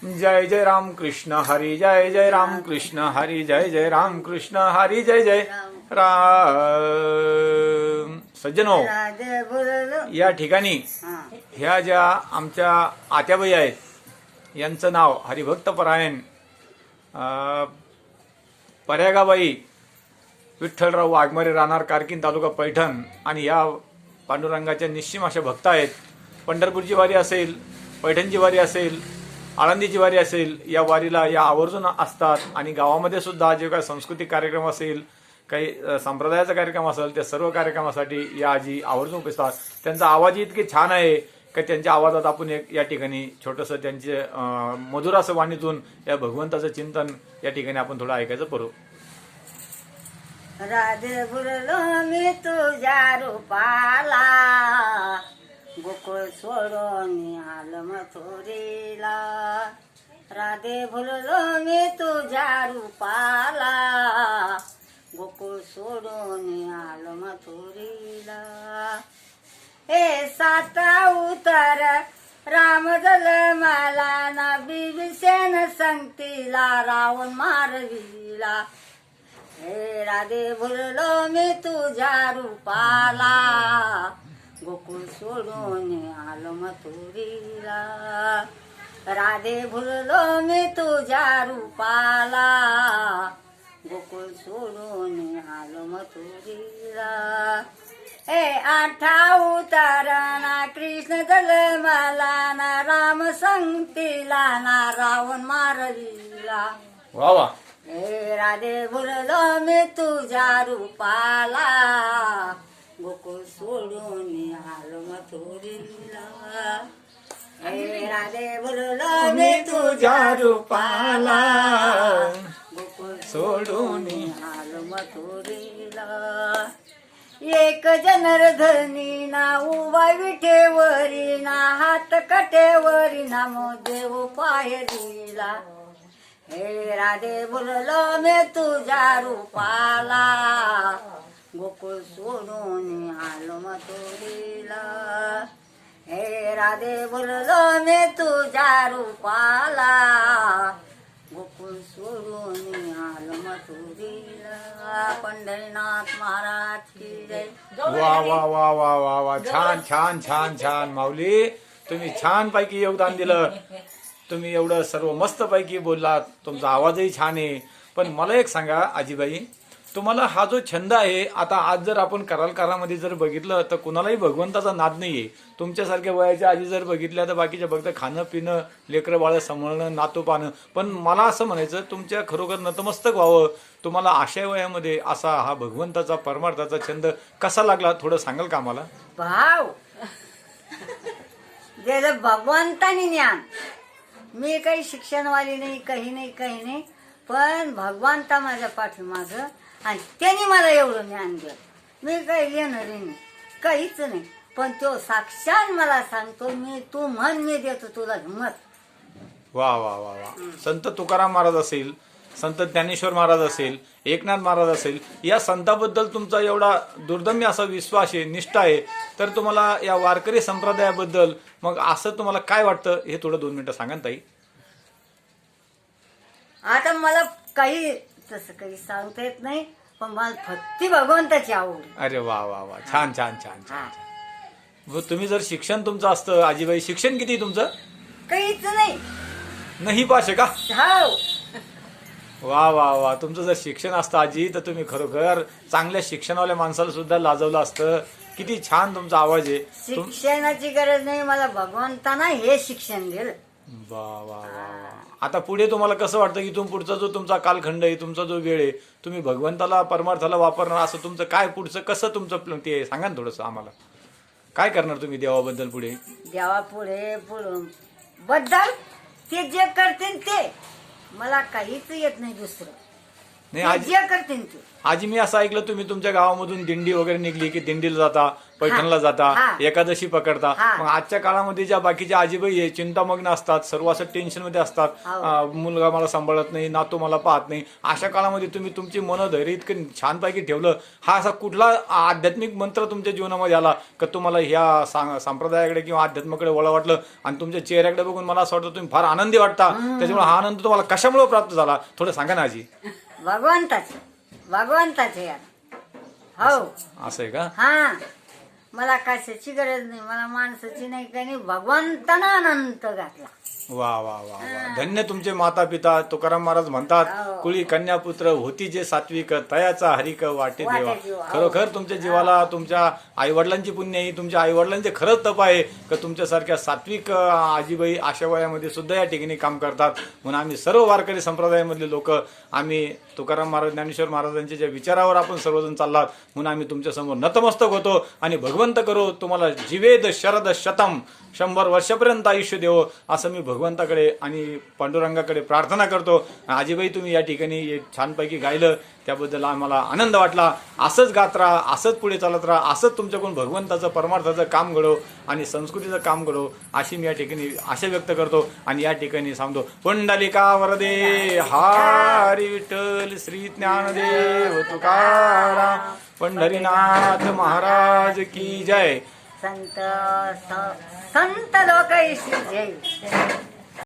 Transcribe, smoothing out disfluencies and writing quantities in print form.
जय जय राम कृष्ण हरी जय जय राम कृष्ण हरी जय जय राम कृष्ण हरी जय जय राम. सज्जनो, या ठिकाणी ह्या ज्या आमच्या आत्याबाई आहेत यांचं नाव हरिभक्तपरायण पर्यागाबाई विठ्ठलराव वाघमारे, राहणार कारकीन, तालुका पैठण. आणि या पांडुरंगाच्या निश्चिम अशा भक्त आहेत. पंढरपूरची वारी असेल, पैठणची वारी असेल, आळंदीची वारी असेल, या वारीला या आवर्जून असतात. आणि गावामध्ये सुद्धा जे काही सांस्कृतिक कार्यक्रम असेल, काही संप्रदायाचा कार्यक्रम असेल, त्या सर्व कार्यक्रमासाठी या आजी आवर्जून उपस्थित असतात. त्यांचा आवाज इतके छान आहे की त्यांच्या आवाजात आपण एक या ठिकाणी छोटंसं त्यांचे मधुर असं वाणीतून या भगवंताचं चिंतन या ठिकाणी आपण थोडं ऐकायचं करू. राधे भुललो मी तुझ्या रूपाला, गोकुळ सोडून आलो मथुरीला. राधे भुललो मी तुझ्या रूपाला, गोकुळ सोडून आलो मथुरीला. हे साता उतर राम जल मला ना, बिभीषण संगतीला रावण मारविला. हे राधे भुललो मी तुझ्या रूपाला, गोकुळ सोडून आलो मथुरीला. राधे भुललो मी तुझ्या रूपाला, गोकुळ सोडून आलो मथुरीला. हे आठा उतारणा कृष्ण जन्माला ना, राम संगतीला ना रावण मारविला. वा वा. हे राधे भुललो मी तुझ्या रूपाला, गोकुळ सोडून आलो मथुरीला. हे राधे भुललो मी तुझ्या रूपाला, गोकुळ सोडून आलो मथुरीला. एक जनार्दनी ना उभा विठेवरी ना, हात कटेवरी ना देव पाय दिला. हे राधे भुललो मी तुझ्या रूपाला, गोकुळ सोडून आलो मथुरीला. हे राधे भुललो मी तुझ्या रूपाला, गोकुळ सोडून आलो मथुरीला. पंढरीनाथ महाराज की जय. वा वा वा वा वा वा. छान छान छान छान. माऊली, तुम्ही छान पैकी योगदान दिलं. तुम्ही एवढं सर्व मस्त पैकी बोललात. तुमचा आवाजही छान आहे. पण मला एक सांगा आजीबाई, तुम्हाला हा जो छंद आहे, आता आज जर आपण करालकारामध्ये जर बघितलं तर कुणालाही भगवंताचा नाद नाहीये. तुमच्यासारख्या वयाच्या आजी जर बघितल्या तर बाकीच्या फक्त खाणं पिणं, लेकरं बाळं सांभाळणं, नातू पाहणं. पण मला असं म्हणायचं, तुमच्या खरोखर नतमस्तक व्हावं. तुम्हाला आशय वयामध्ये असा हा भगवंताचा परमार्थाचा छंद कसा लागला, थोडं सांगाल का आम्हाला? भाव गेलं भगवंतानी ज्ञान. मी काही शिक्षणवाली नाही, काही नाही, पण भगवंता माझ्या पाठीमागं, आणि त्यांनी मला एवढं ज्ञान दिलं. मी काही लिहिणार नाही, काहीच नाही, पण तो साक्षात मला सांगतो, मी तू म्हण, मी देतो तुला हिंमत. वा वा वा वा. संत तुकाराम महाराज असेल, संत ज्ञानेश्वर महाराज असेल, एकनाथ महाराज असेल, या संतांबद्दल तुमचा एवढा दुर्दम्य असा विश्वास आहे, निष्ठा आहे, तर तुम्हाला या वारकरी संप्रदायाबद्दल मग असं तुम्हाला काय वाटतं, हे थोडं 2 मिनिटं सांगा ताई. आता मला काही तसं काही सांगता येत नाही, पण मला फक्त भगवंताची आवड. अरे वा वा वा. छान छान छान छान. तुम्ही जर शिक्षण तुमचं असतं आजीबाई, शिक्षण किती तुमचं? काहीच नाही. नाही पाशे का? हो. वा वा वा. तुमचं जर शिक्षण असतं आजी, तर तुम्ही खरोखर चांगल्या शिक्षणवाल्या माणसाला सुद्धा लाजवलं असतं. किती छान तुमचा आवाज आहे. शिक्षणाची गरज नाही, मला भगवंताना हे शिक्षण दिलं. वा वा वा. आता पुढे तुम्हाला कसं वाटतं, की पुढचा जो तुमचा कालखंड आहे, तुमचा जो वेळ आहे, तुम्ही भगवंताला परमार्थाला वापरणार, असं तुमचं काय पुढचं कसं तुमचं ते सांगा ना थोडंसं आम्हाला. काय करणार तुम्ही देवाबद्दल पुढे? देवापुढे पुढून बद्दल ते जे करतील ते, मला काहीच येत नाही दुसरं. नाही, ते आजी जे करतील ते. आजी मी असं ऐकलं तुम्ही तुमच्या गावामधून दिंडी वगैरे निघली की दिंडीला जाता, पैठणला जाता, हा. एकादशी पकडता. हा. मग आजच्या काळामध्ये ज्या बाकीच्या आजीबाई आहे चिंतामग्न असतात, सर्व असं टेन्शन मध्ये असतात, हो. मुलगा मला सांभाळत नाही, नातू मला पाहत नाही, अशा काळामध्ये तुम्ही तुमची मनधैर्य इतकं छानपैकी ठेवलं. हा असा कुठला आध्यात्मिक मंत्र तुमच्या जीवनामध्ये आला का तुम्हाला ह्या संप्रदायाकडे किंवा अध्यात्माकडे वळा वाटलं आणि तुमच्या चेहऱ्याकडे बघून मला असं वाटतं तुम्ही फार आनंदी वाटता. त्याच्यामुळे हा आनंद तुम्हाला कशामुळे प्राप्त झाला थोडं सांगा ना आजी. भगवंताचे यार. हो. असं आहे का? हा, मला कशाची गरज नाही, मला माणसाची नाही, काही नाही. भगवंतानं अनंत घातला. वा वा वा वा, धन्य तुमचे माता पिता. तुकाराम महाराज म्हणतात, हो. कुळी कन्या पुत्र होती जे सात्विक, तयाचा हरिक वाटे देवा. वाटे देवा. हो. खरोखर तुमच्या जीवाला तुमच्या आई वडिलांची पुण्य आहे, तुमच्या आई वडिलांचे खरंच तप आहे का तुमच्यासारख्या सात्विक आजीबाई अशा वयामध्ये सुद्धा या ठिकाणी काम करतात. म्हणून आम्ही सर्व वारकरी संप्रदायामधले लोक आम्ही तुकाराम महाराज ज्ञानेश्वर महाराजांच्या ज्या विचारावर आपण सर्वजण चाललात म्हणून आम्ही तुमच्यासमोर नतमस्तक होतो आणि भगवंत करो तुम्हाला जीवेद शरद शतम 100 वर्षापर्यंत आयुष्य देवो असं मी भगवंताकडे आणि पांडुरंगाकडे प्रार्थना करतो. आजीबाई तुम्ही या ठिकाणी एक छानपैकी गायलं त्याबद्दल आम्हाला आनंद वाटला. असंच गात राहा, असंच पुढे चालत राहा, असंच तुमच्याकडून भगवंताचं परमार्थाचं काम घडो आणि संस्कृतीचं काम घडो अशी मी या ठिकाणी आशा व्यक्त करतो आणि या ठिकाणी सांगतो पुंडलिका वरदे हरी विठ्ठल श्री ज्ञानदेव तुकाराम पंढरीनाथ महाराज की जय. संत लोक जय.